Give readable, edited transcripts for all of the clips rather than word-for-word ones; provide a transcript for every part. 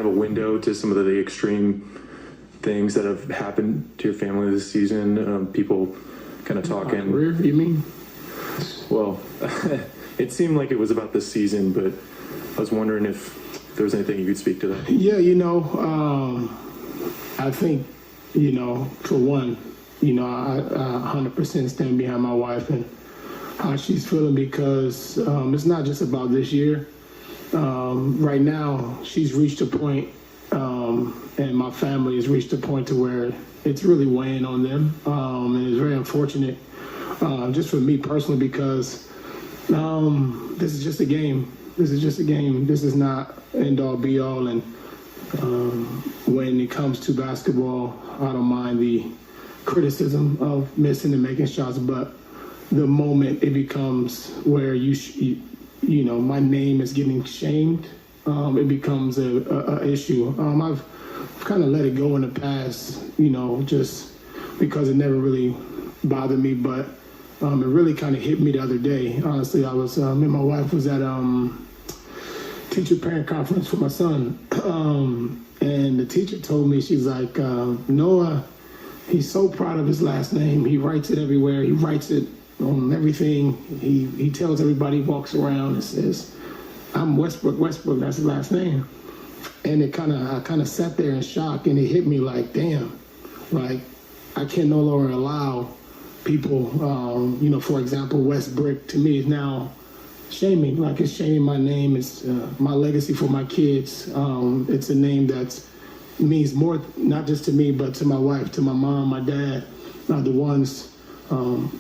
kind of a window to some of the extreme things that have happened to your family this season? People kind of talking. Career, you mean? Well, it seemed like it was about this season, but I was wondering if there was anything you could speak to that. Yeah, I think, for one, I 100% stand behind my wife and how she's feeling, because it's not just about this year. Right now, she's reached a point, and my family has reached a point to where it's really weighing on them, and it's very unfortunate, just for me personally, because this is just a game. This is just a game. This is not end all be all. And when it comes to basketball, I don't mind the criticism of missing and making shots, but the moment it becomes where my name is getting shamed, it becomes a issue. I've kind of let it go in the past, just because it never really bothered me, but it really kind of hit me the other day. Honestly, I was, me and my wife was at teacher-parent conference for my son, and the teacher told me, she's like, Noah, he's so proud of his last name. He writes it everywhere. He writes it on everything. He tells everybody, he walks around and says, I'm Westbrook, that's his last name. And I kind of sat there in shock, and it hit me like, damn, like I can no longer allow people, for example, Westbrook to me is now shaming, like it's shaming my name. It's my legacy for my kids. It's a name that means more, not just to me, but to my wife, to my mom, my dad, the ones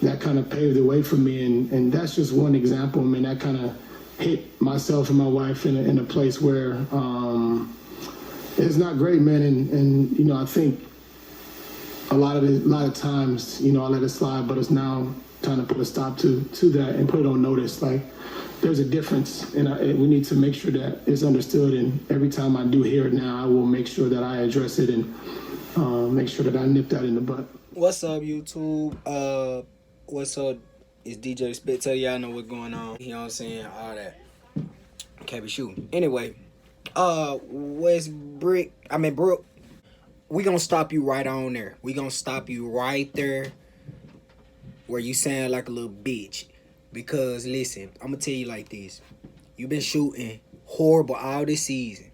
that kind of paved the way for me. And that's just one example. I mean, that kind of hit myself and my wife in a place where it's not great, man. And I think a lot of times, I let it slide, but it's now trying to put a stop to that and put it on notice. Like, there's a difference, and we need to make sure that it's understood. And every time I do hear it now, I will make sure that I address it and make sure that I nip that in the butt. What's up, YouTube? What's up? It's DJ Spectator. Y'all know what's going on. You know what I'm saying? All that. Can't be shooting. Anyway, Brooke, we gonna stop you right on there. We gonna stop you right there where you sound like a little bitch. Because, listen, I'm going to tell you like this. You've been shooting horrible all this season.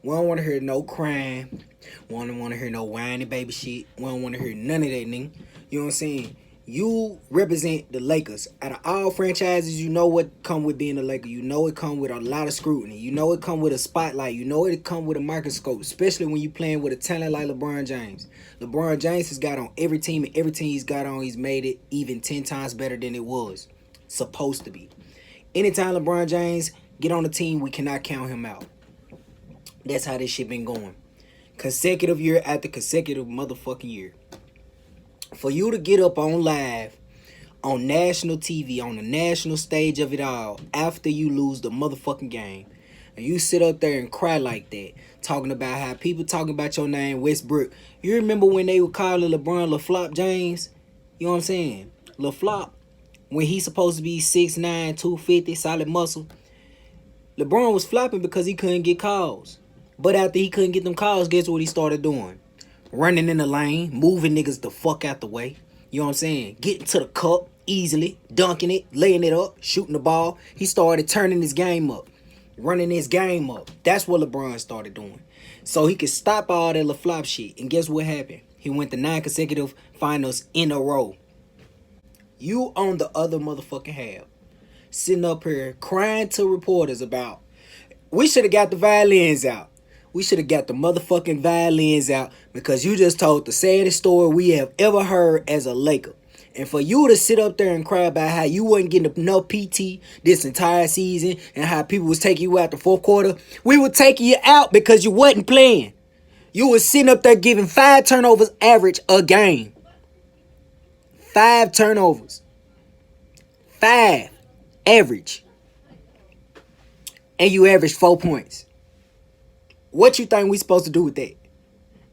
We don't want to hear no crying. We don't want to hear no whiny baby shit. We don't want to hear none of that, nigga. You know what I'm saying? You represent the Lakers. Out of all franchises, you know what come with being a Laker. You know it come with a lot of scrutiny. You know it come with a spotlight. You know it come with a microscope, especially when you playing with a talent like LeBron James. LeBron James has got on every team, and every team he's got on, he's made it even 10 times better than it was supposed to be. Anytime LeBron James get on the team, we cannot count him out. That's how this shit been going. Consecutive year after consecutive motherfucking year. For you to get up on live, on national TV, on the national stage of it all, after you lose the motherfucking game, and you sit up there and cry like that, talking about how people talking about your name, Westbrook. You remember when they were calling LeBron LaFlop James? You know what I'm saying? LaFlop. When he's supposed to be 6'9", 250, solid muscle. LeBron was flopping because he couldn't get calls. But after he couldn't get them calls, guess what he started doing? Running in the lane, moving niggas the fuck out the way. You know what I'm saying? Getting to the cup easily, dunking it, laying it up, shooting the ball. He started turning his game up, running his game up. That's what LeBron started doing. So he could stop all that LaFlop shit. And guess what happened? He went to 9 consecutive finals in a row. You on the other motherfucking half, sitting up here crying to reporters about, we should have got the violins out. We should have got the motherfucking violins out because you just told the saddest story we have ever heard as a Laker. And for you to sit up there and cry about how you wasn't getting enough PT this entire season and how people was taking you out the fourth quarter, we were taking you out because you wasn't playing. You was sitting up there giving 5 turnovers average a game. 5 turnovers. 5 average. And you averaged 4 points. What you think we supposed to do with that?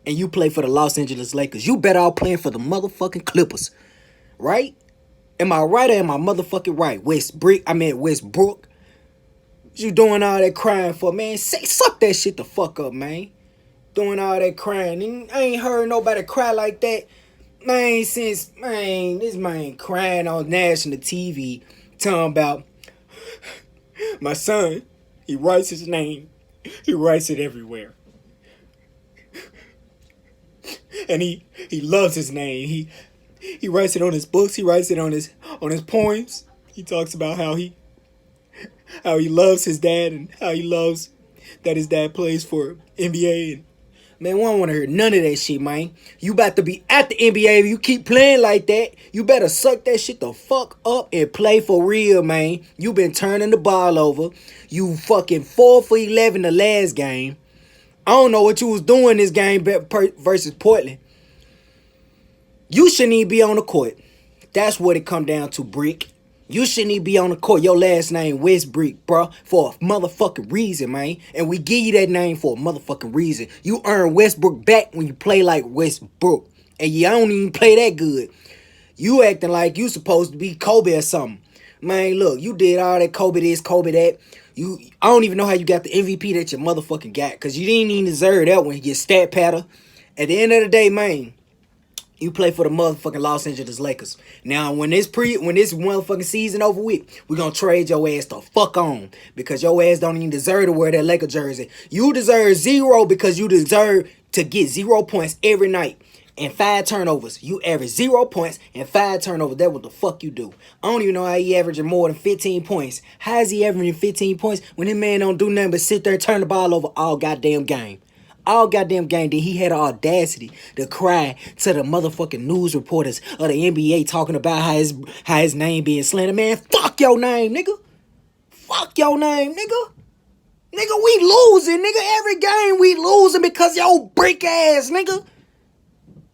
And you play for the Los Angeles Lakers. You better off playing for the motherfucking Clippers. Right? Am I right or am I motherfucking right? Westbrook. You doing all that crying for, man? Suck that shit the fuck up, man. Doing all that crying. I ain't heard nobody cry like that, man, since, man, this man crying on national TV talking about my son. He writes his name. He writes it everywhere. And he loves his name. He writes it on his books. He writes it on his poems. He talks about how he loves his dad and how he loves that his dad plays for NBA. And man, we don't want to hear none of that shit, man. You about to be at the NBA. If you keep playing like that, you better suck that shit the fuck up and play for real, man. You been turning the ball over. You fucking 4 for 11 the last game. I don't know what you was doing this game versus Portland. You shouldn't even be on the court. That's what it come down to, Brick. You shouldn't even be on the court. Your last name, WESTBRICK, bro, for a motherfucking reason, man. And we give you that name for a motherfucking reason. You earn Westbrook back when you play like Westbrook. And you don't even play that good. You acting like you supposed to be Kobe or something. Man, look, you did all that Kobe this, Kobe that. I don't even know how you got the MVP that you motherfucking got. Because you didn't even deserve that one. You stat patter. At the end of the day, man, you play for the motherfucking Los Angeles Lakers. Now, when this motherfucking season over with, we're going to trade your ass the fuck on. Because your ass don't even deserve to wear that Laker jersey. You deserve 0 because you deserve to get 0 points every night. And 5 turnovers. You average 0 points and 5 turnovers. That's what the fuck you do. I don't even know how he averaging more than 15 points. How is he averaging 15 points when this man don't do nothing but sit there and turn the ball over all goddamn game? All goddamn game. Then he had the audacity to cry to the motherfucking news reporters of the NBA talking about how his name being slandered. Man, fuck your name, nigga. Fuck your name, nigga. Nigga, we losing, nigga. Every game we losing because your brick ass, nigga.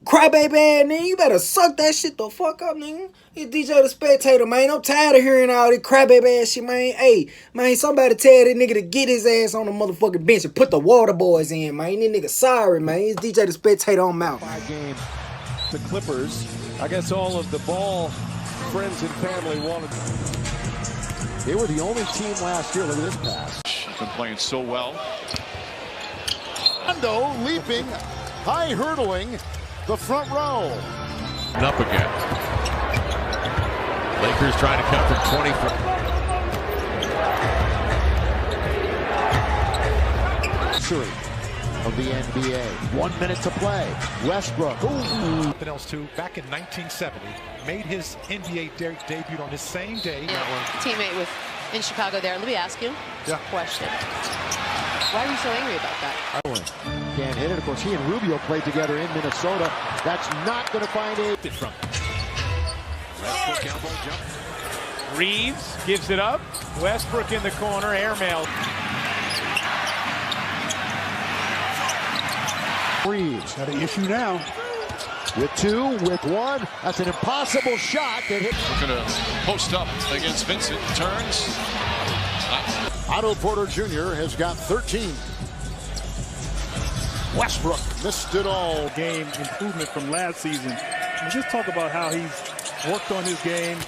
Crybaby ass, nigga. You better suck that shit the fuck up, nigga. It's DJ the Spectator, man. I'm tired of hearing all this crybaby ass shit, man. Hey, man, somebody tell that nigga to get his ass on the motherfucking bench and put the water boys in, man. This nigga sorry, man. It's DJ the Spectator on mouth. 5 games. The Clippers, I guess all of the ball friends and family wanted. They were the only team last year. Look at this pass. Been playing so well. Rondo leaping, high hurdling the front row. Up again. Lakers trying to come from 20. Of the NBA. 1 minute to play. Westbrook. Ooh. Something else too. Back in 1970, made his NBA debut on this same day. Teammate in Chicago there. Let me ask you a question. Why are you so angry about that? Can't hit it. Of course, he and Rubio played together in Minnesota. That's not going to find a From Westbrook elbow jump. Reeves gives it up. Westbrook in the corner. Airmail. Reeves. got an issue now. With 2, with 1. That's an impossible shot that hit. We're going to post up against Vincent. Turns. Otto Porter Jr. has got 13. Westbrook missed it all. Game improvement from last season. And just talk about how he's worked on his game.